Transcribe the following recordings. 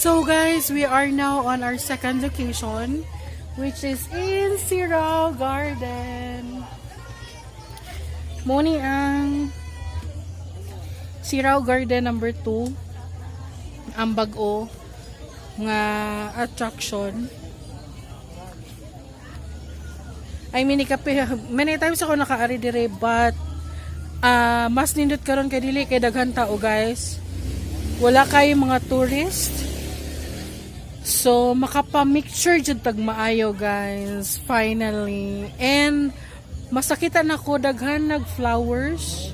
So guys, we are now on our second location, which is in Sirao Garden. Muni ang Sirao Garden number 2, ang bag-o nga attraction. I mean, many times ako nakaari dire, but mas nindot karon kay dili kay daghan tao guys. Wala kay mga tourist. So, makapa-mixture jud tag maayo guys, finally. And masakita na ko daghan nag flowers.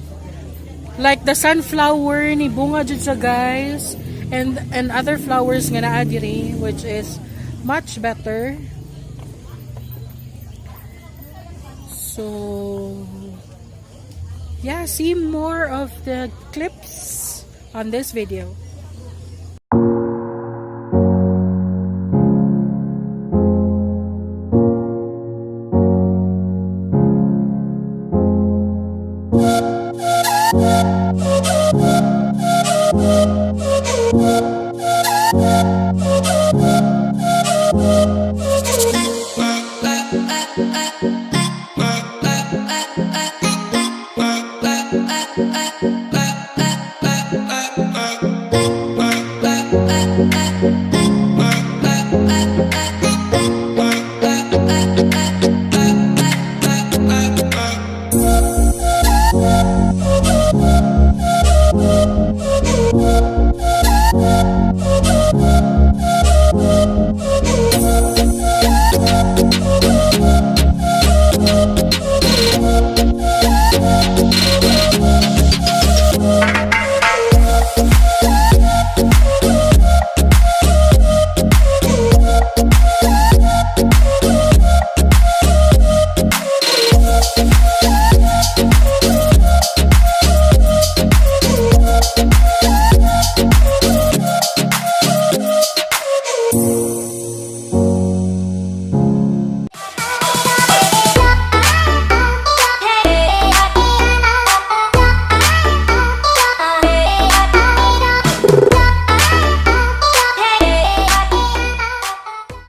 Like the sunflower ni bunga jud sa guys, and other flowers nga naa diri, which is much better. So, yeah, see more of the clips on this video.